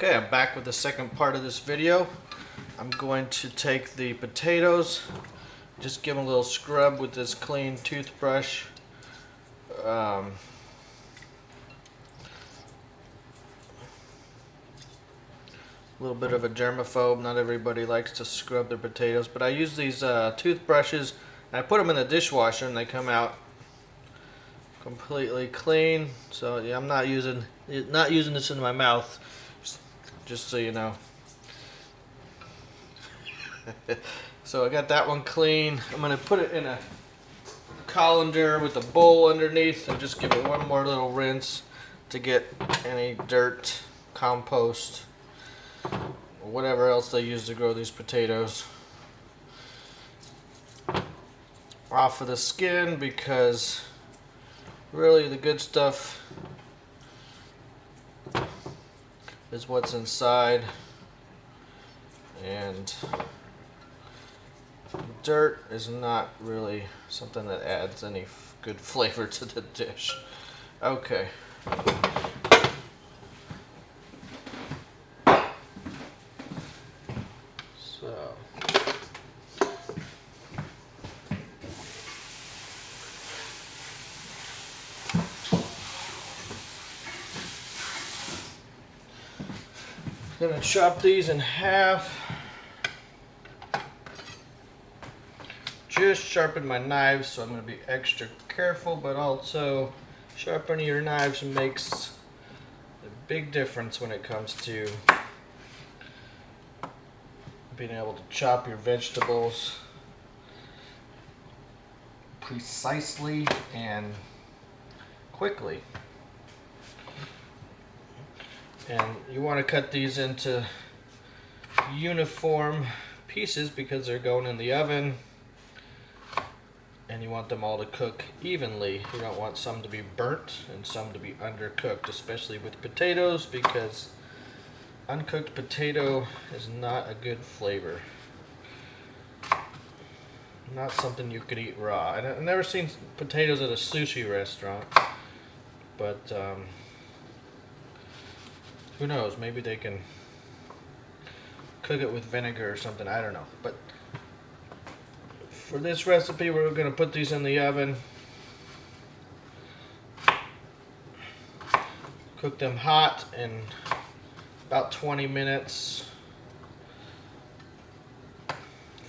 Okay, I'm back with the second part of this video. I'm going to take the potatoes, just give them a little scrub with this clean toothbrush. A little bit of a germaphobe. Not everybody likes to scrub their potatoes, but I use these toothbrushes and I put them in the dishwasher and they come out completely clean. So yeah, I'm not using this in my mouth, just so you know. So I got that one clean. I'm going to put it in a colander with a bowl underneath and just give it one more little rinse to get any dirt, compost, or whatever else they use to grow these potatoes off of the skin, because really the good stuff is what's inside, and dirt is not really something that adds any good flavor to the dish. Okay. So I'm gonna chop these in half. Just sharpened my knives, so I'm going to be extra careful, but also sharpening your knives makes a big difference when it comes to being able to chop your vegetables precisely and quickly. And you want to cut these into uniform pieces because they're going in the oven. And you want them all to cook evenly. You don't want some to be burnt and some to be undercooked, especially with potatoes, because uncooked potato is not a good flavor. Not something you could eat raw. I've never seen potatoes at a sushi restaurant, but who knows? Maybe they can cook it with vinegar or something. I don't know. But for this recipe, we're going to put these in the oven. Cook them hot in about 20 minutes.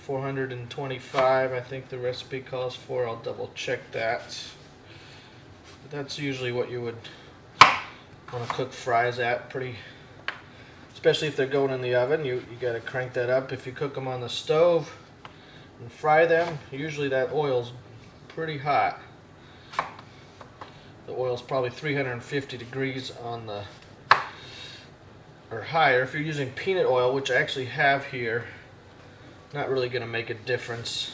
425, I think the recipe calls for. I'll double check that. But that's usually what you would want to cook fries at, especially if they're going in the oven. You got to crank that up. If you cook them on the stove and fry them, usually that oil's pretty hot. The oil's probably 350 degrees on the, or higher. If you're using peanut oil, which I actually have here, not really going to make a difference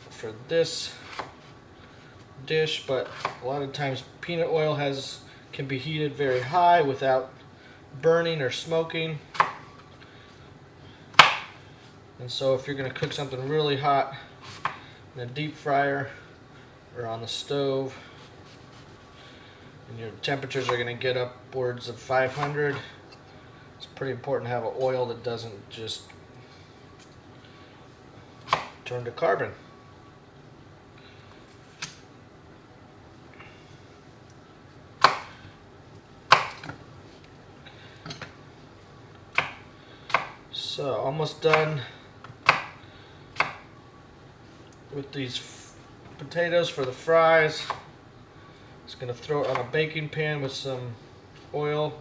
for this dish, but a lot of times peanut oil can be heated very high without burning or smoking. And so if you're going to cook something really hot in a deep fryer or on the stove, and your temperatures are going to get upwards of 500, it's pretty important to have an oil that doesn't just turn to carbon. So almost done with these potatoes for the fries. Just going to throw it on a baking pan with some oil,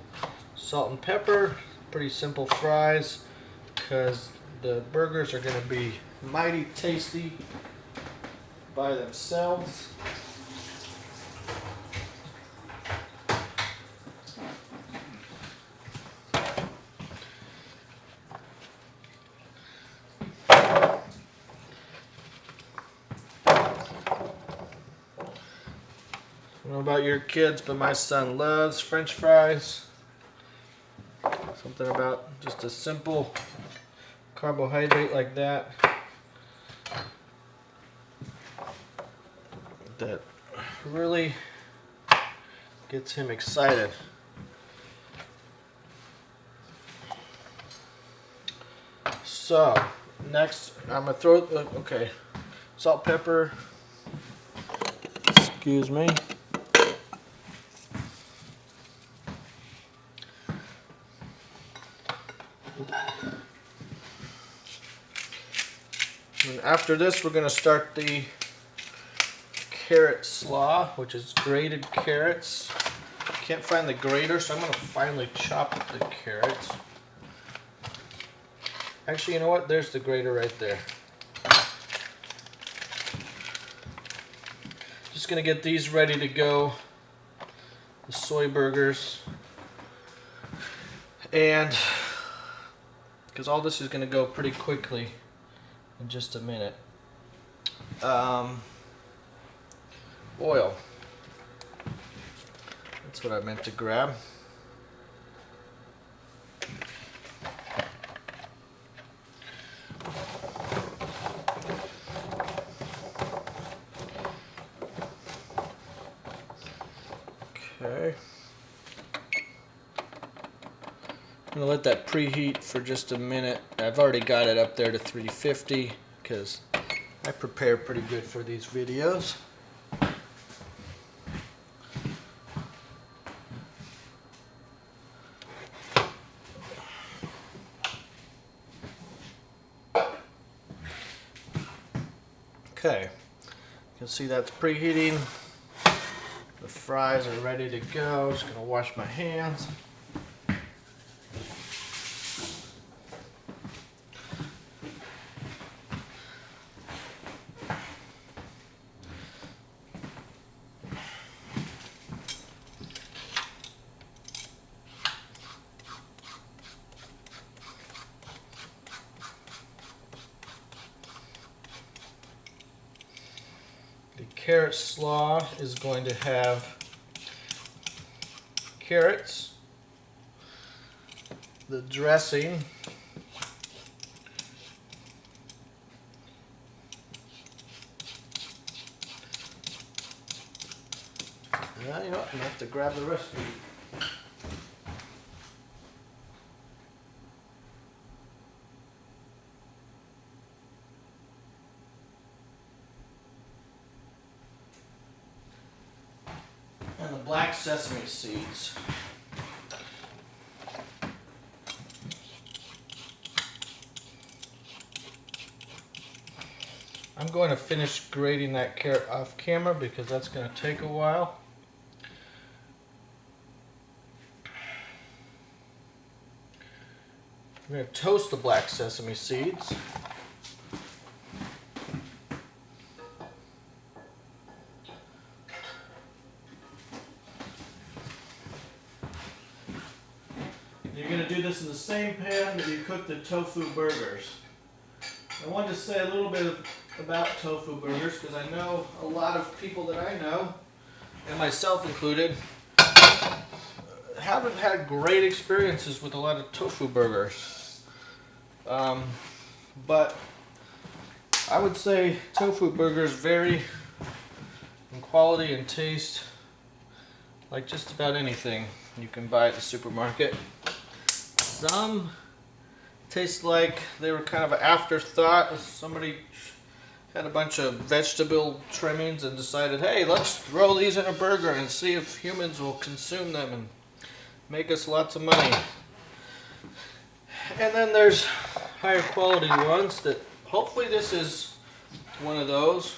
salt and pepper. Pretty simple fries, because the burgers are going to be mighty tasty by themselves. I don't know about your kids, but my son loves French fries. Something about just a simple carbohydrate like that really gets him excited. So next I'm gonna throw okay, salt, pepper. Excuse me. And after this, we're gonna start the carrot slaw, which is grated carrots. Can't find the grater, so I'm gonna finally chop the carrots. Actually, you know what? There's the grater right there. Just gonna get these ready to go. The soy burgers. And because all this is gonna go pretty quickly in just a minute. Oil. That's what I meant to grab. Okay. I'm gonna let that preheat for just a minute. I've already got it up there to 350 because I prepare pretty good for these videos. Okay, you can see that's preheating. The fries are ready to go. Just gonna wash my hands. The carrot slaw is going to have carrots, the dressing, you know what, I'm going to have to grab the recipe. And the black sesame seeds. I'm going to finish grating that carrot off camera because that's going to take a while. I'm going to toast the black sesame seeds. You're going to do this in the same pan that you cook the tofu burgers. I wanted to say a little bit about tofu burgers because I know a lot of people that I know, and myself included, haven't had great experiences with a lot of tofu burgers. But I would say tofu burgers vary in quality and taste like just about anything you can buy at the supermarket. Some taste like they were kind of an afterthought. Somebody had a bunch of vegetable trimmings and decided, hey, let's throw these in a burger and see if humans will consume them and make us lots of money. And then there's higher quality ones that hopefully this is one of those.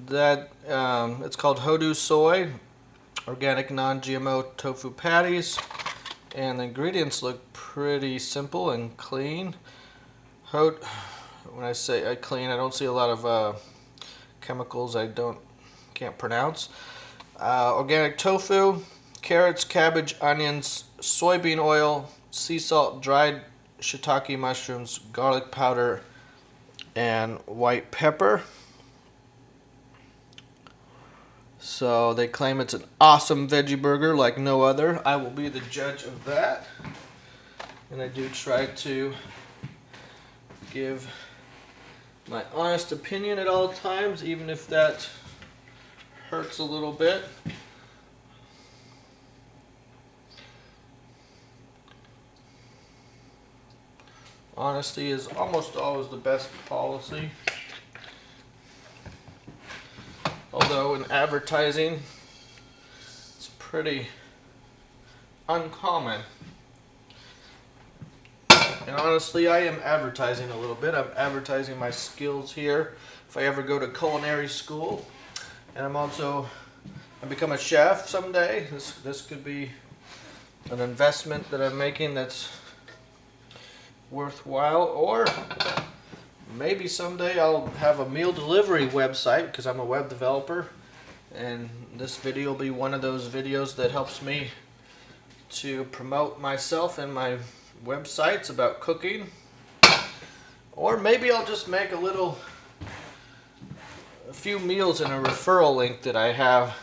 That it's called Hodu Soy, organic non-GMO tofu patties. And the ingredients look pretty simple and clean. When I say clean, I don't see a lot of chemicals I can't pronounce. Organic tofu, carrots, cabbage, onions, soybean oil, sea salt, dried shiitake mushrooms, garlic powder, and white pepper. So they claim it's an awesome veggie burger like no other. I will be the judge of that. And I do try to give my honest opinion at all times, even if that hurts a little bit. Honesty is almost always the best policy. Although in advertising, it's pretty uncommon. And honestly, I am advertising a little bit. I'm advertising my skills here if I ever go to culinary school. And I become a chef someday. This could be an investment that I'm making that's worthwhile. Or maybe someday I'll have a meal delivery website because I'm a web developer. And this video will be one of those videos that helps me to promote myself and my websites about cooking. Or maybe I'll just make a few meals in a referral link that I have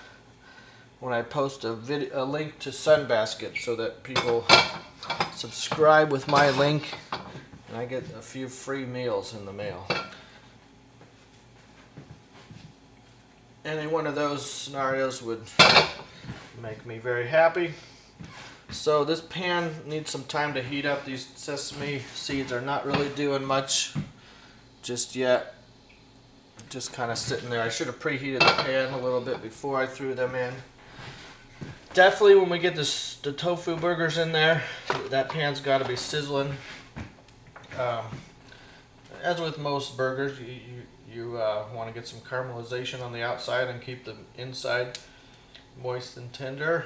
when I post a link to Sunbasket, so that people subscribe with my link and I get a few free meals in the mail. Any one of those scenarios would make me very happy. So this pan needs some time to heat up. These sesame seeds are not really doing much just yet. Just kind of sitting there. I should have preheated the pan a little bit before I threw them in. Definitely when we get the tofu burgers in there, that pan's got to be sizzling. As with most burgers, you want to get some caramelization on the outside and keep the inside moist and tender.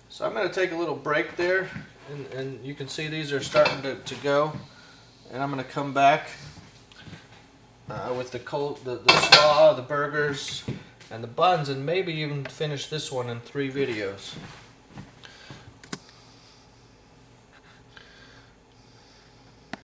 So I'm going to take a little break there, and you can see these are starting to go, and I'm going to come back with the slaw, the burgers, and the buns, and maybe even finish this one in 3 videos.